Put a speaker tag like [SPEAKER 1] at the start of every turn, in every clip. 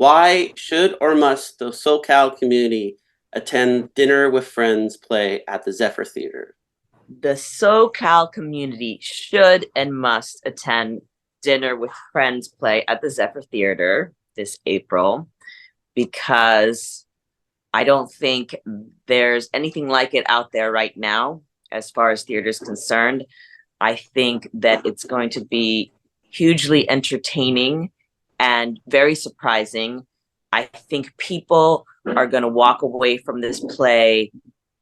[SPEAKER 1] Why should or must the SoCal community attend Dinner with Friends play at the Zephyr Theater?
[SPEAKER 2] The SoCal community should and must attend Dinner with Friends play at the Zephyr Theater this April, because I don't think there's anything like it out there right now as far as theater is concerned. I think that it's going to be hugely entertaining and very surprising. I think people are going to walk away from this play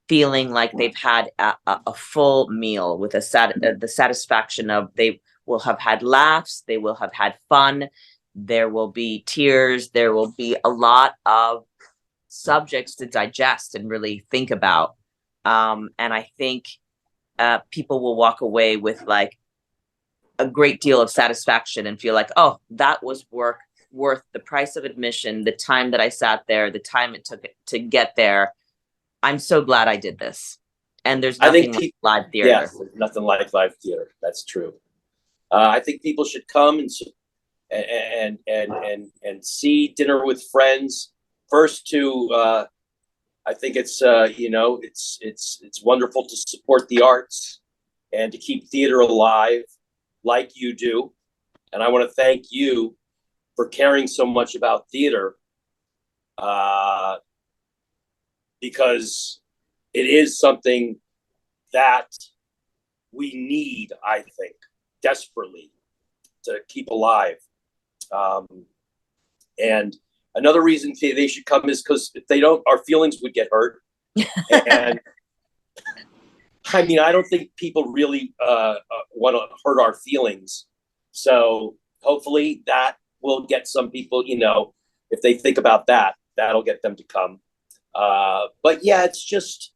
[SPEAKER 2] feeling like they've had a full meal with the satisfaction of they will have had laughs, they will have had fun, there will be tears, there will be a lot of subjects to digest and really think about. And I think people will walk away with like a great deal of satisfaction and feel like, oh, that was worth the price of admission, the time that I sat there, the time it took to get there. I'm so glad I did this. And there's nothing like live theater.
[SPEAKER 3] Yes, there's nothing like live theater. That's true. I think people should come and see Dinner with Friends. First to I think it's it's wonderful to support the arts and to keep theater alive like you do. And I want to thank you for caring so much about theater, because it is something that we need, I think, desperately to keep alive. And another reason they should come is because if they don't, our feelings would get hurt. And I mean, I don't think people really want to hurt our feelings. So hopefully that will get some people, if they think about that, that'll get them to come. But yeah, it's just,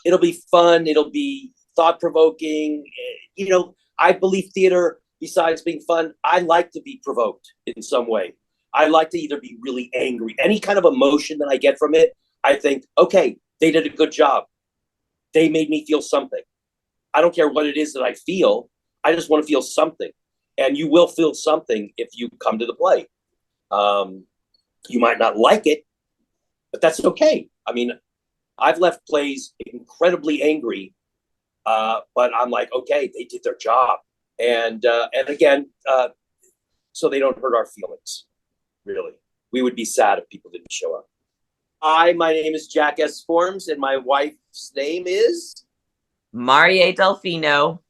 [SPEAKER 3] it'll be fun. It'll be thought-provoking. I believe theater, besides being fun, I like to be provoked in some way. I like to either be really angry. Any kind of emotion that I get from it, I think, okay, they did a good job. They made me feel something. I don't care what it is that I feel. I just want to feel something. And you will feel something if you come to the play. You might not like it, but that's okay. I mean, I've left plays incredibly angry, but I'm like, okay, they did their job. And again, so they don't hurt our feelings, really. We would be sad if people didn't show up. Hi, my name is Jack Esformes, and my wife's name is?
[SPEAKER 2] Marieh Delfino.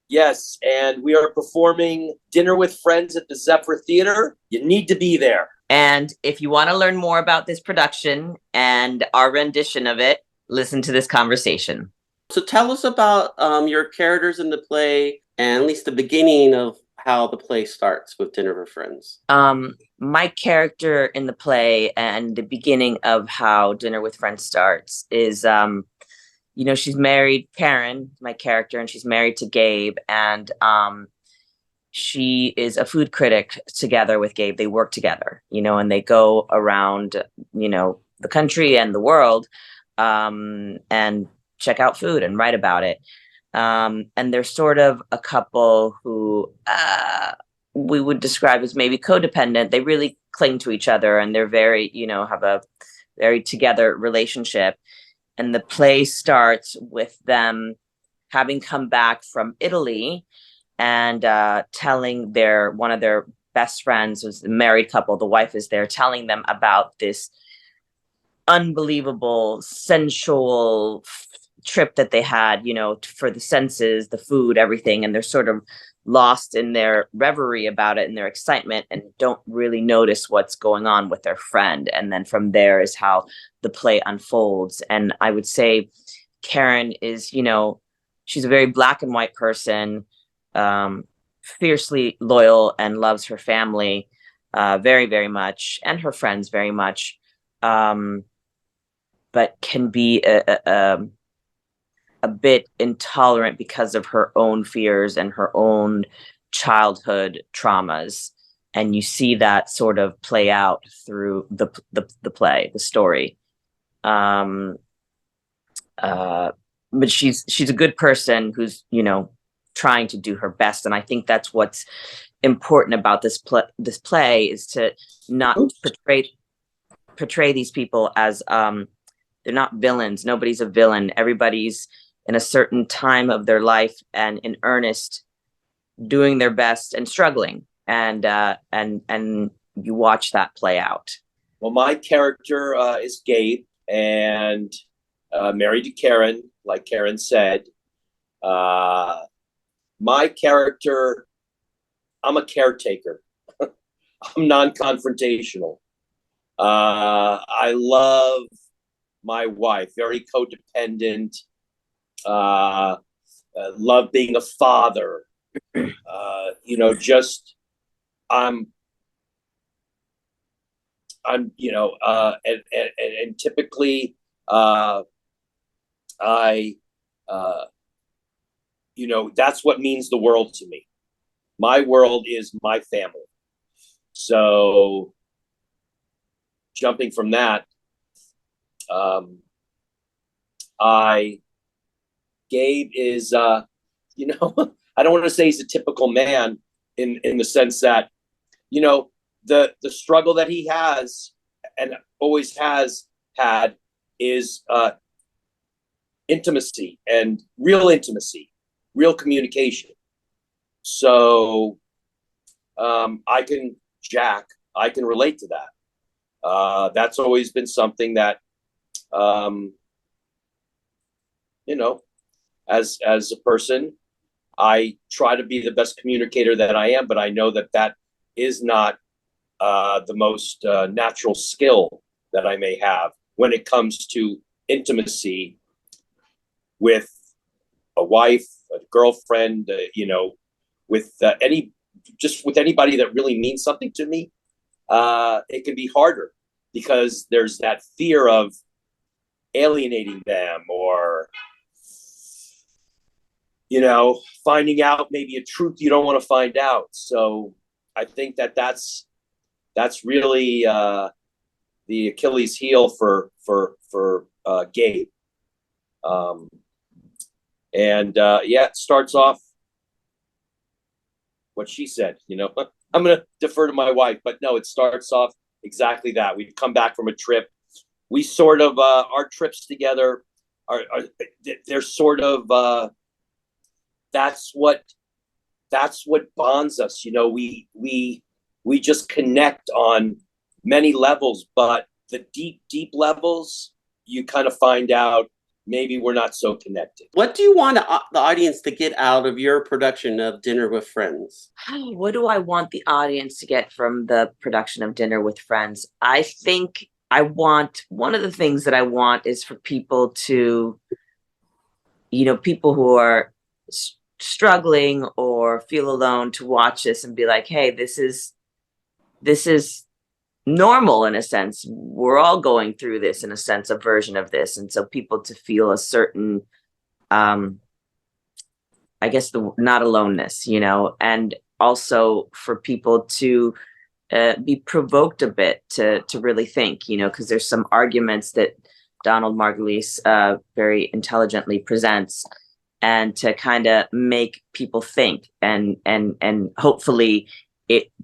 [SPEAKER 3] Yes, and we are performing Dinner with Friends at the Zephyr Theater. You need to be there.
[SPEAKER 2] And if you want to learn more about this production and our rendition of it, listen to this conversation.
[SPEAKER 1] So tell us about your characters in the play, and at least the beginning of how the play starts with Dinner with Friends.
[SPEAKER 2] My character in the play and the beginning of how Dinner with Friends starts is, she's married, Karen, my character, and she's married to Gabe, and she is a food critic together with Gabe. They work together, and they go around, the country and the world, and check out food and write about it. And they're sort of a couple who we would describe as maybe codependent. They really cling to each other, and they're very, have a very together relationship. And the play starts with them having come back from Italy and telling one of their best friends, who's a married couple, the wife is there, telling them about this unbelievable sensual trip that they had, for the senses, the food, everything. And they're sort of lost in their reverie about it and their excitement and don't really notice what's going on with their friend. And then from there is how the play unfolds. And I would say Karen is, she's a very black and white person, fiercely loyal and loves her family very, very much, and her friends very much, but can be a bit intolerant because of her own fears and her own childhood traumas. And you see that sort of play out through the play, the story. But she's a good person who's, trying to do her best. And I think that's what's important about this play is to not portray these people as they're not villains. Nobody's a villain. Everybody's in a certain time of their life and in earnest, doing their best and struggling. And you watch that play out.
[SPEAKER 3] Well, my character is Gabe, and married to Karen, like Karen said. My character, I'm a caretaker. I'm non-confrontational. I love my wife, very codependent. Love being a father. Just I'm and typically that's what means the world to me. My world is my family. So jumping from that, Gabe is, I don't want to say he's a typical man in the sense that, the struggle that he has and always has had is intimacy and real communication. So I can relate to that. That's always been something that, as a person, I try to be the best communicator that I am, but I know that is not the most natural skill that I may have when it comes to intimacy with a wife, a girlfriend, with anybody that really means something to me. It can be harder because there's that fear of alienating them or, finding out maybe a truth you don't want to find out. So I think that's really the Achilles heel for Gabe. It starts off what she said, I'm going to defer to my wife, but no, it starts off exactly that. We've come back from a trip. We sort of, our trips together they're sort of, that's what bonds us. We just connect on many levels, but the deep levels, you kind of find out maybe we're not so connected.
[SPEAKER 1] What do you want the audience to get out of your production of Dinner with Friends?
[SPEAKER 2] What do I want the audience to get from the production of Dinner with Friends? I think one of the things that I want is for people to, people who are struggling or feel alone to watch this and be like, hey, this is normal in a sense. We're all going through this in a sense, a version of this. And so people to feel a certain, I guess not aloneness, and also for people to be provoked a bit to really think, because there's some arguments that Donald Margulies very intelligently presents, and to kind of make people think and hopefully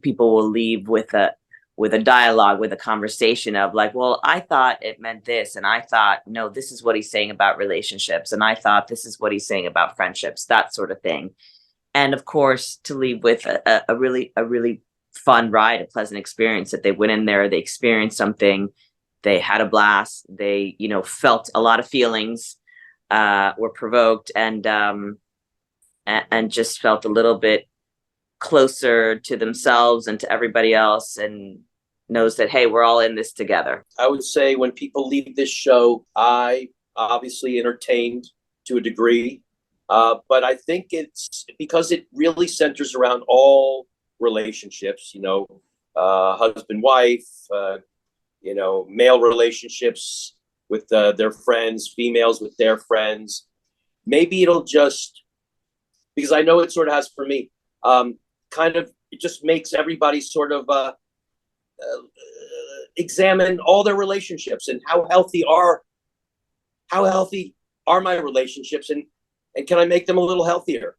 [SPEAKER 2] people will leave with a dialogue, with a conversation of like, well, I thought it meant this, and I thought, no, this is what he's saying about relationships, and I thought this is what he's saying about friendships, that sort of thing. And of course, to leave with a really fun ride, a pleasant experience, that they went in there, they experienced something, they had a blast, they, felt a lot of feelings, were provoked, and just felt a little bit closer to themselves and to everybody else, and knows that, hey, we're all in this together.
[SPEAKER 3] I would say when people leave this show, I obviously entertained to a degree, but I think it's because it really centers around all relationships, husband, wife, male relationships with their friends, females with their friends. Maybe it'll just, because I know it sort of has for me, it just makes everybody sort of examine all their relationships and how healthy are my relationships, and can I make them a little healthier?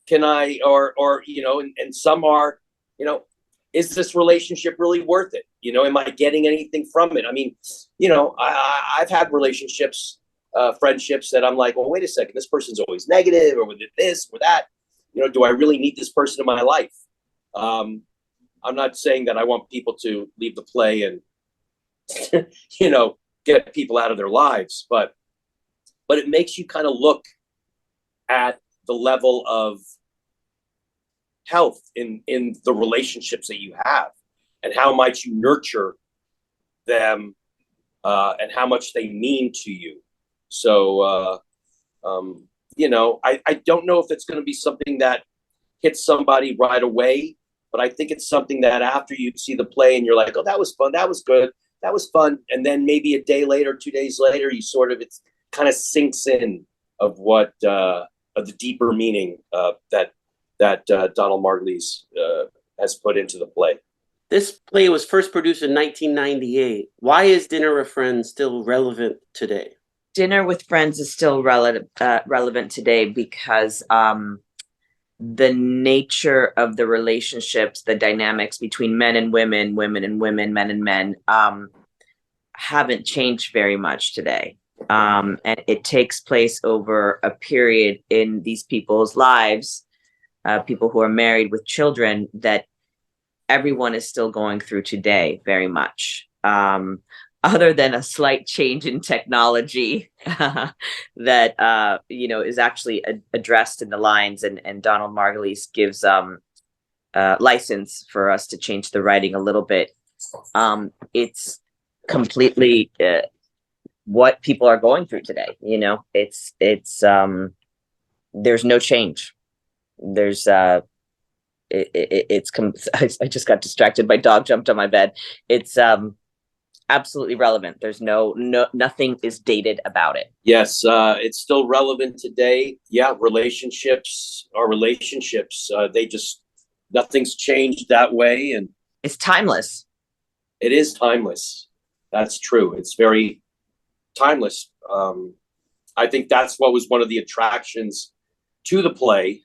[SPEAKER 3] Can I, and some are you know, is this relationship really worth it? You know, am I getting anything from it? I mean, you know, I've had relationships, friendships that I'm like, well, wait a second, this person's always negative, or with this or that. You know, do I really need this person in my life? I'm not saying that I want people to leave the play and, you know, get people out of their lives, but it makes you kind of look at the level of health in the relationships that you have, and how much you nurture them, and how much they mean to you. So, you know, I don't know if it's going to be something that hits somebody right away, but I think it's something that after you see the play and you're like, oh, that was fun, that was good, that was fun, and then maybe a day later, 2 days later, you sort of, it's kind of sinks in of what of the deeper meaning that Donald Margulies has put into the play.
[SPEAKER 1] This play was first produced in 1998. Why is Dinner with Friends still relevant today?
[SPEAKER 2] Dinner with Friends is still relevant today because the nature of the relationships, the dynamics between men and women, women and women, men and men, haven't changed very much today. And it takes place over a period in these people's lives, people who are married with children, that everyone is still going through today, very much. Other than a slight change in technology that you know, is actually addressed in the lines, and Donald Margulies gives license for us to change the writing a little bit. It's completely what people are going through today. You know, it's there's no change. There's I just got distracted. My dog jumped on my bed. It's absolutely relevant. There's nothing is dated about it.
[SPEAKER 3] Yes, it's still relevant today. Yeah, relationships are relationships. They just, nothing's changed that way, and
[SPEAKER 2] it's timeless.
[SPEAKER 3] It is timeless. That's true. It's very timeless. I think that's what was one of the attractions to the play,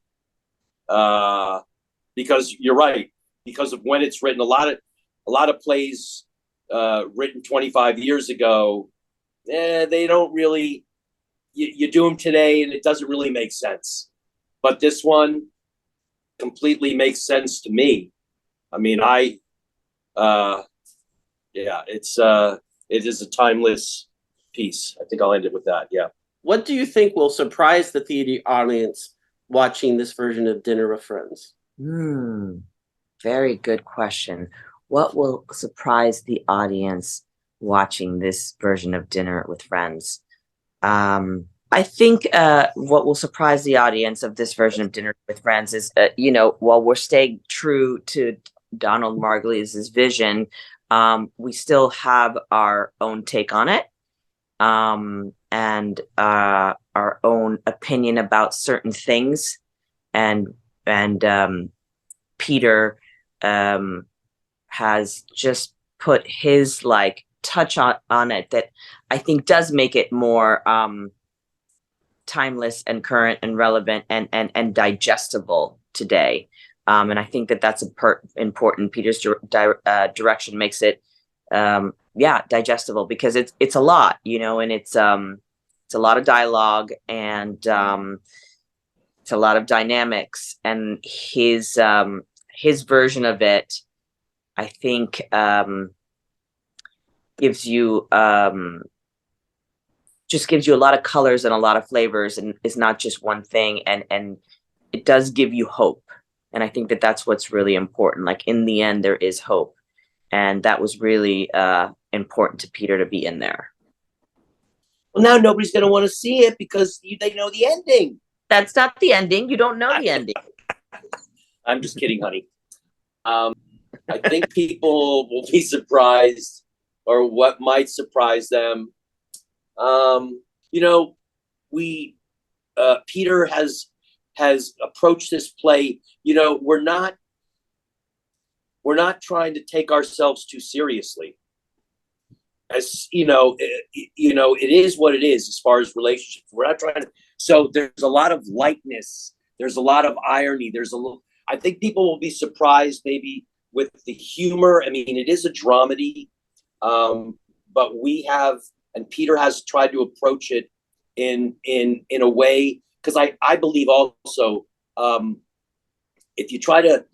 [SPEAKER 3] because you're right. Because of when it's written, a lot of plays written 25 years ago, they don't really. You do them today, and it doesn't really make sense. But this one completely makes sense to me. I mean, yeah, it is a timeless piece. I think I'll end it with that. Yeah.
[SPEAKER 1] What do you think will surprise the theater audience watching this version of Dinner with Friends?
[SPEAKER 2] Very good question. What will surprise the audience watching this version of Dinner with Friends? I think what will surprise the audience of this version of Dinner with Friends is, you know, while we're staying true to Donald Margulies' vision, we still have our own take on it, and our own opinion about certain things, and Peter has just put his like touch on it that I think does make it more timeless and current and relevant and digestible today. And I think that that's important. Peter's direction makes it digestible, because it's a lot, you know, and it's a lot of dialogue, and it's a lot of dynamics, and his version of it, I think, gives you just gives you a lot of colors and a lot of flavors, and is not just one thing, and it does give you hope. And I think that that's what's really important. Like, in the end, there is hope, and that was really important to Peter to be in there.
[SPEAKER 3] Well, now nobody's going to want to see it because they know the ending.
[SPEAKER 2] That's not the ending. You don't know the ending.
[SPEAKER 3] I'm just kidding, honey. I think people will be surprised, or what might surprise them. You know, Peter has approached this play. You know, we're not trying to take ourselves too seriously. As you know, it is what it is as far as relationships. We're not trying to. So there's a lot of lightness. There's a lot of irony. There's I think people will be surprised maybe with the humor. I mean, it is a dramedy, but we have, and Peter has tried to approach it in a way, because I believe also, if you try to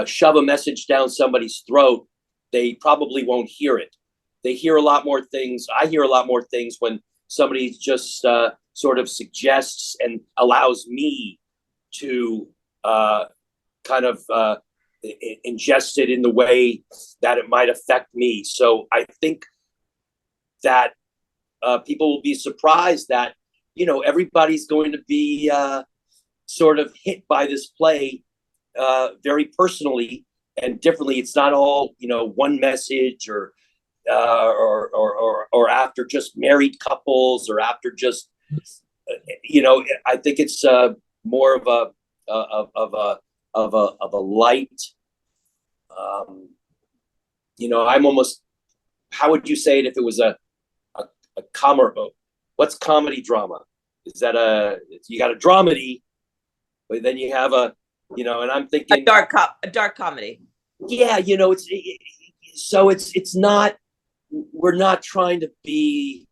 [SPEAKER 3] shove a message down somebody's throat, they probably won't hear it. They hear a lot more things. I hear a lot more things when somebody just sort of suggests and allows me to kind of ingest it in the way that it might affect me. So I think that people will be surprised that, you know, everybody's going to be sort of hit by this play very personally and differently. It's not all, you know, one message or after just married couples or after just, you know, I think it's more of a light, you know, I'm almost, how would you say it if it was a comedy? What's comedy drama? Is that you got a dramedy, but then you have a, you know, and I'm thinking
[SPEAKER 2] a dark comedy.
[SPEAKER 3] Yeah, you know, it's not, we're not trying to be,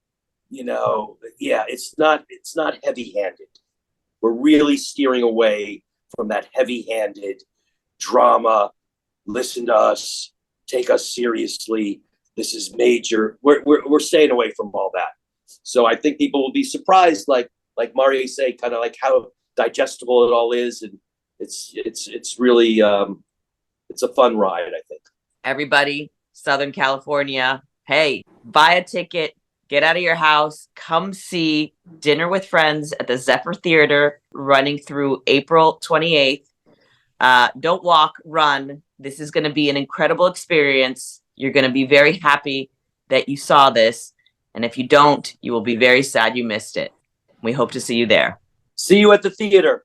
[SPEAKER 3] you know, yeah, it's not heavy-handed. We're really steering away from that heavy-handed drama. Listen to us, take us seriously. This is major. We're staying away from all that. So I think people will be surprised, like Marieh say, kind of like how digestible it all is, and it's really it's a fun ride, I think.
[SPEAKER 2] Everybody, Southern California, hey, buy a ticket, get out of your house, come see Dinner with Friends at the Zephyr Theater, running through April 28th. Don't walk, run. This is going to be an incredible experience. You're going to be very happy that you saw this. And if you don't, you will be very sad you missed it. We hope to see you there.
[SPEAKER 3] See you at the theater.